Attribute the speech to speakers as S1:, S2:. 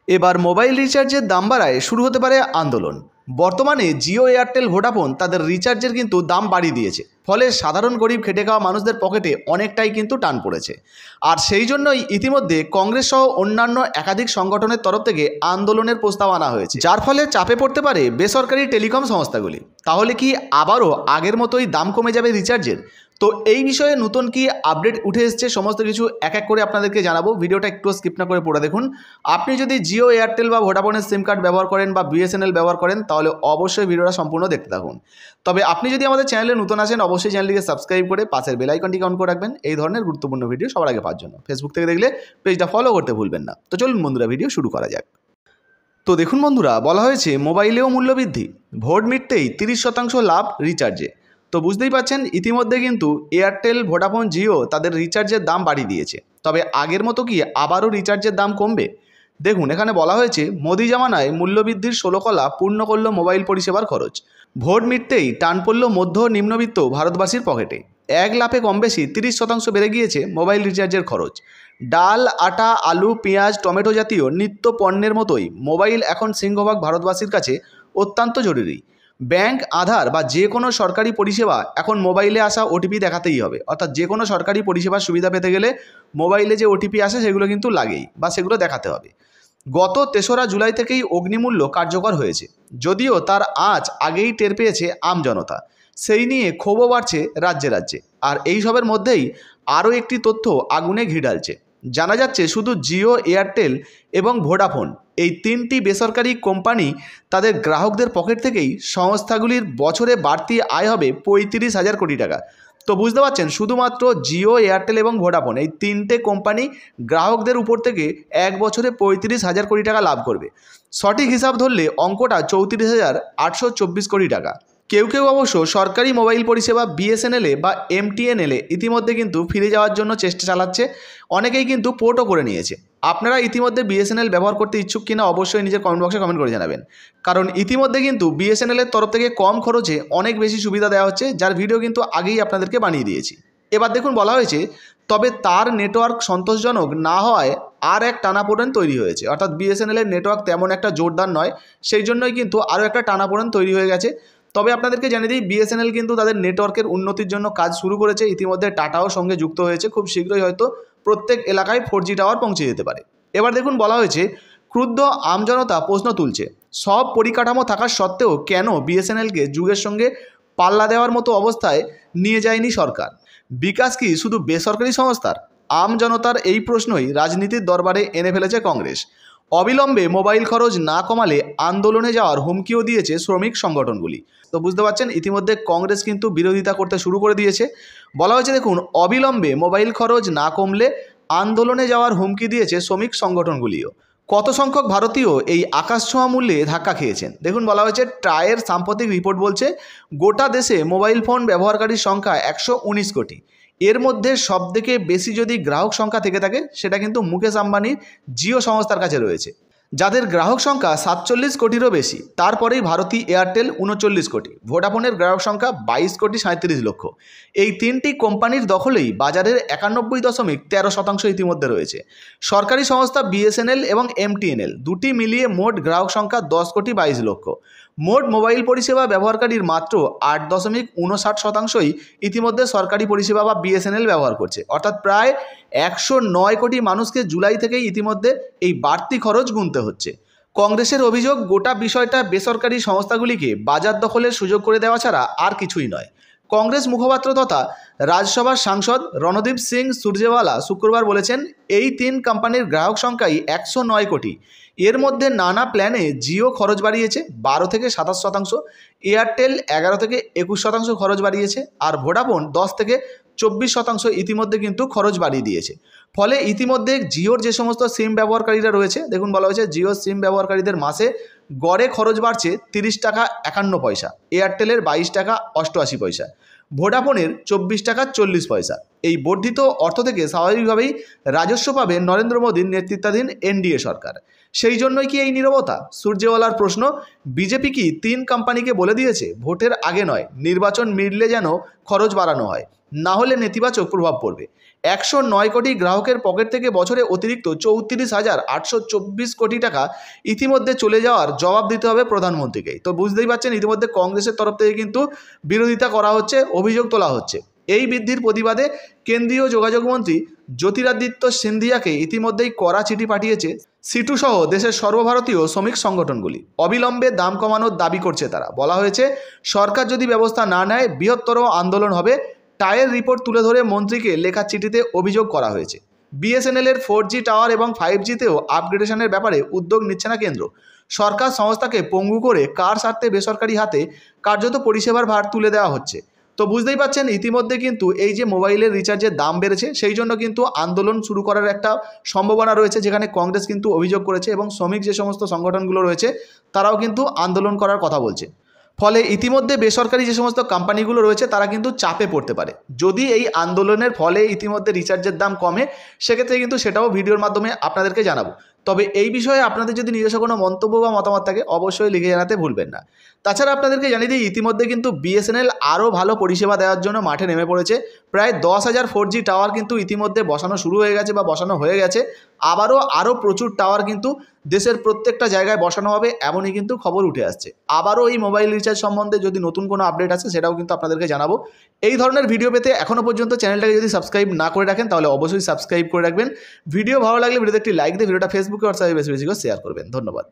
S1: এবার মোবাইল রিচার্জের দাম বাড়ায় শুরু হতে পারে আন্দোলন। বর্তমানে জিও, এয়ারটেল, ভোডাফোন তাদের রিচার্জের কিন্তু দাম বাড়িয়ে দিয়েছে। ফলে সাধারণ গরিব খেটে খাওয়া মানুষদের পকেটে অনেকটাই কিন্তু টান পড়েছে। আর সেই জন্যই ইতিমধ্যে কংগ্রেস সহ অন্যান্য একাধিক সংগঠনের তরফ থেকে আন্দোলনের প্রস্তাব আনা হয়েছে, যার ফলে চাপে পড়তে পারে বেসরকারি টেলিকম সংস্থাগুলি। তাহলে কি আবারও আগের মতোই দাম কমে যাবে রিচার্জের? তো এই বিষয়ে নতুন কি আপডেট উঠে এসছে সমস্ত কিছু এক এক করে আপনাদেরকে জানাবো। ভিডিওটা একটু স্কিপ না করে পড়ে দেখুন। আপনি যদি জিও, এয়ারটেল বা ভোডাফোনের সিম কার্ড ব্যবহার করেন বা বিএসএনএল ব্যবহার করেন তাহলে অবশ্যই ভিডিওটা সম্পূর্ণ দেখতে থাকুন। তবে আপনি যদি আমাদের চ্যানেলে নতুন আসেন অবশ্যই চ্যানেলটিকে সাবস্ক্রাইব করে পাশের বেল আইকনটিকে অন করে রাখবেন এই ধরনের গুরুত্বপূর্ণ ভিডিও সবার আগে পাওয়ার জন্য। ফেসবুক থেকে দেখলে পেজটা ফলো করতে ভুলবেন না। তো চলুন বন্ধুরা, ভিডিও শুরু করা যাক। তো দেখুন বন্ধুরা, বলা হয়েছে মোবাইলেও মূল্যবৃদ্ধি, ভোট মিটতেই 30% লাভ রিচার্জে। তো বুঝতেই পারছেন ইতিমধ্যে কিন্তু এয়ারটেল, ভোডাফোন, জিও তাদের রিচার্জের দাম বাড়িয়ে দিয়েছে। তবে আগের মতো কি আবারও রিচার্জের দাম কমবে? দেখুন, এখানে বলা হয়েছে মোদি জামানায় মূল্যবৃদ্ধির 16 কলা পূর্ণ করল মোবাইল পরিষেবার খরচ। ভোট মিটতেই টান পড়ল মধ্য নিম্নবিত্ত ভারতবাসীর পকেটে। এক লাফে কম বেশি 30% বেড়ে গিয়েছে মোবাইল রিচার্জের খরচ। ডাল, আটা, আলু, পেঁয়াজ, টমেটো জাতীয় নিত্য পণ্যের মতোই মোবাইল এখন সিংহভাগ ভারতবাসীর কাছে অত্যন্ত জরুরি। ব্যাংক, আধার বা যে কোনো সরকারি পরিষেবা এখন মোবাইলে আসা ওটিপি দেখাতেই হবে। অর্থাৎ যে কোনো সরকারি পরিষেবার সুবিধা পেতে গেলে মোবাইলে যে ওটিপি আসে সেগুলো কিন্তু লাগেই বা সেগুলো দেখাতে হবে। গত 3রা জুলাই থেকেই অগ্নিমূল্য কার্যকর হয়েছে, যদিও তার আঁচ আগেই টের পেয়েছে আমজনতা। সেই নিয়ে ক্ষোভও বাড়ছে রাজ্যে রাজ্যে। আর এইসবের মধ্যেই আরও একটি তথ্য আগুনে ঘি ঢালছে। জানা যাচ্ছে শুধু জিও, এয়ারটেল এবং ভোডাফোন এই 3টি বেসরকারি কোম্পানি তাদের গ্রাহকদের পকেট থেকেই সংস্থাগুলির বছরে বাড়তি আয় হবে 35,000 কোটি টাকা। তো বুঝতে পারছেন, শুধুমাত্র জিও, এয়ারটেল এবং ভোডাফোন এই 3টে কোম্পানি গ্রাহকদের উপর থেকে এক বছরে 35,000 কোটি টাকা লাভ করবে। সঠিক হিসাব ধরলে অঙ্কটা 34,824 কোটি টাকা। কেউ কেউ অবশ্য সরকারি মোবাইল পরিষেবা বিএসএনএলে বা এমটিএনএলে ইতিমধ্যে কিন্তু ফিরে যাওয়ার জন্য চেষ্টা চালাচ্ছে। অনেকেই কিন্তু পোর্টও করে নিয়েছে। আপনারা ইতিমধ্যে বিএসএনএল ব্যবহার করতে ইচ্ছুক কিনা অবশ্যই নিজের কমেন্ট বক্সে কমেন্ট করে জানাবেন। কারণ ইতিমধ্যে কিন্তু বিএসএনএলের তরফ থেকে কম খরচে অনেক বেশি সুবিধা দেওয়া হচ্ছে, যার ভিডিও কিন্তু আগেই আপনাদেরকে বানিয়ে দিয়েছি। এবার দেখুন, বলা হয়েছে তবে তার নেটওয়ার্ক সন্তোষজনক না হওয়ায় আর এক টানাপোড়েন তৈরি হয়েছে। অর্থাৎ বিএসএনএলের নেটওয়ার্ক তেমন একটা জোরদার নয়, সেই জন্যই কিন্তু আরও একটা টানাপোড়েন তৈরি হয়ে গেছে। তবে আপনাদেরকে জানিয়ে দিই, বিএসএনএল কিন্তু তাদের নেটওয়ার্কের উন্নতির জন্য কাজ শুরু করেছে। ইতিমধ্যে টাটাও সঙ্গে যুক্ত হয়েছে। খুব শীঘ্রই হয়তো প্রত্যেক এলাকায় 4G টাওয়ার পৌঁছে যেতে পারে। এবার দেখুন, বলা হয়েছে ক্রুদ্ধ আমজনতা প্রশ্ন তুলছে, সব পরিকাঠামো থাকা সত্ত্বেও কেন বিএসএনএলকে যুগের সঙ্গে পাল্লা দেওয়ার মতো অবস্থায় নিয়ে যায়নি সরকার? বিকাশ কি শুধু বেসরকারি সংস্থার? আমজনতার এই প্রশ্নই রাজনীতির দরবারে এনে ফেলেছে কংগ্রেস। অবিলম্বে মোবাইল খরচ না কমালে আন্দোলনে যাওয়ার হুমকিও দিয়েছে শ্রমিক সংগঠনগুলি। তো বুঝতে পারছেন ইতিমধ্যে কংগ্রেস কিন্তু বিরোধিতা করতে শুরু করে দিয়েছে। বলা হয়েছে দেখুন, অবিলম্বে মোবাইল খরচ না কমলে আন্দোলনে যাওয়ার হুমকি দিয়েছে শ্রমিক সংগঠনগুলিও। কত সংখ্যক ভারতীয় এই আকাশছোঁয়া মূল্যে ধাক্কা খেয়েছেন? দেখুন, বলা হয়েছে ট্রায়ের সাম্প্রতিক রিপোর্ট বলছে গোটা দেশে মোবাইল ফোন ব্যবহারকারীর সংখ্যা 119 কোটি। এর মধ্যে সবথেকে বেশি যদি গ্রাহক সংখ্যা থেকে থাকে সেটা কিন্তু মুকেশ আম্বানির জিও সংস্থার কাছে রয়েছে, যাদের গ্রাহক সংখ্যা 47 কোটিরও বেশি। তারপরেই ভারতী এয়ারটেল 39 কোটি, ভোডাফোনের গ্রাহক সংখ্যা 22 কোটি 37 লক্ষ। এই 3টি কোম্পানির দখলেই বাজারের 91.13% ইতিমধ্যে রয়েছে। সরকারি সংস্থা বিএসএনএল এবং এমটিএনএল দুটি মিলিয়ে মোট গ্রাহক সংখ্যা 10 কোটি 22 লক্ষ। মোট মোবাইল পরিষেবা ব্যবহারকারীর মাত্র 8.59%ই ইতিমধ্যে সরকারি পরিষেবা বা বিএসএনএল ব্যবহার করছে। অর্থাৎ প্রায় 109 কোটি মানুষকে জুলাই থেকেই ইতিমধ্যে এই বাড়তি খরচ গুনতে হচ্ছে। কংগ্রেসের অভিযোগ, গোটা বিষয়টা বেসরকারি সংস্থাগুলিকে বাজার দখলের সুযোগ করে দেওয়া ছাড়া আর কিছুই নয়। কংগ্রেস মুখপাত্র তথা রাজ্যসভার সাংসদ রণদীপ সিং সুরজেওয়ালা শুক্রবার বলেছেন, এই 3 কোম্পানির গ্রাহক সংখ্যাই 109 কোটি। এর মধ্যে নানা প্ল্যানে জিও খরচ বাড়িয়েছে 12 থেকে 27%, এয়ারটেল 11 থেকে 21% খরচ বাড়িয়েছে, আর ভোডাফোন 10 থেকে 24% ইতিমধ্যে কিন্তু খরচ বাড়িয়ে দিয়েছে। ফলে ইতিমধ্যে জিওর যে সমস্ত সিম ব্যবহারকারীরা রয়েছে, দেখুন বলা হয়েছে জিও সিম ব্যবহারকারীদের মাসে গড়ে খরচ বাড়ছে 30 টাকা 51 পয়সা, এয়ারটেলের 22 টাকা 88 পয়সা, ভোডাফোনের 24 টাকা 40 পয়সা। এই বর্ধিত অর্থ থেকে স্বাভাবিকভাবেই রাজস্ব পাবে নরেন্দ্র মোদীর নেতৃত্বাধীন এনডিএ সরকার। সেই জন্যই কি এই নীরবতা? সূর্যওয়ালার প্রশ্ন। বিজেপি কি 3 কোম্পানিকে বলে দিয়েছে ভোটের আগে নয়, নির্বাচন মিটলে যেন খরচ বাড়ানো হয়, না হলে নেতিবাচক প্রভাব পড়বে? 109 কোটি গ্রাহকের পকেট থেকে বছরে অতিরিক্ত 34,824 কোটি টাকা ইতিমধ্যে চলে যাওয়ার জবাব দিতে হবে প্রধানমন্ত্রীকেই। তো বুঝতেই পারছেন ইতিমধ্যে কংগ্রেসের তরফ থেকে কিন্তু বিরোধিতা করা হচ্ছে, অভিযোগ তোলা হচ্ছে। এই বৃদ্ধির প্রতিবাদে কেন্দ্রীয় যোগাযোগ মন্ত্রী জ্যোতিরাদিত্য সিন্ধিয়াকে ইতিমধ্যেই কড়া চিঠি পাঠিয়েছে সিটু সহ দেশের সর্বভারতীয় শ্রমিক সংগঠনগুলি। অবিলম্বে দাম কমানোর দাবি করছে তারা। বলা হয়েছে সরকার যদি ব্যবস্থা না নেয় বৃহত্তর আন্দোলন হবে। টায়ের রিপোর্ট তুলে ধরে মন্ত্রীকে লেখা চিঠিতে অভিযোগ করা হয়েছে। বিএসএনএলের 4G টাওয়ার এবং 5Gতেও আপগ্রেডেশনের ব্যাপারে উদ্যোগ নিচ্ছে না কেন্দ্র। সরকার সংস্থাকে পঙ্গু করে কার স্বার্থে বেসরকারি হাতে কার্যত পরিষেবার ভার তুলে দেওয়া হচ্ছে। তো বুঝতেই পারছেন ইতিমধ্যে কিন্তু এই যে মোবাইলের রিচার্জের দাম বেড়েছে সেই জন্য কিন্তু আন্দোলন শুরু করার একটা সম্ভাবনা রয়েছে, যেখানে কংগ্রেস কিন্তু অভিযোগ করেছে এবং শ্রমিক যে সমস্ত সংগঠনগুলো রয়েছে তারাও কিন্তু আন্দোলন করার কথা বলছে। ফলে ইতিমধ্যে বেসরকারি যে সমস্ত কোম্পানিগুলো রয়েছে তারা কিন্তু চাপে পড়তে পারে। যদি এই আন্দোলনের ফলে ইতিমধ্যে রিচার্জের দাম কমে সেক্ষেত্রে কিন্তু সেটাও ভিডিওর মাধ্যমে আপনাদেরকে জানাবো। তবে এই বিষয়ে আপনাদের যদি নিজস্ব কোনো মন্তব্য বা মতামত থাকে অবশ্যই লিখে জানাতে ভুলবেন না। তাছাড়া আপনাদেরকে জানিয়ে দিই ইতিমধ্যে কিন্তু বিএসএনএল আরও ভালো পরিষেবা দেওয়ার জন্য মাঠে নেমে পড়েছে। প্রায় 10,000 4G টাওয়ার কিন্তু ইতিমধ্যে বসানো শুরু হয়ে গেছে বা বসানো হয়ে গেছে। আরও প্রচুর টাওয়ার কিন্তু দেশের প্রত্যেকটা জায়গায় বসানো হবে এমনই কিন্তু খবর উঠে আসছে। আবারও এই মোবাইল রিচার্জ সম্বন্ধে যদি নতুন কোনো আপডেট আছে সেটাও কিন্তু আপনাদেরকে জানাবো। এই ধরনের ভিডিও পেতে এখনও পর্যন্ত চ্যানেলটাকে যদি সাবস্ক্রাইব না করে রাখেন তাহলে অবশ্যই সাবস্ক্রাইব করে রাখবেন। ভিডিও ভালো লাগলে ভিডিওতে একটি লাইক দিয়ে ভিডিওটা ফেসবুকে হোয়াটসঅ্যাপে বেশি বেশি করে শেয়ার করবেন। ধন্যবাদ।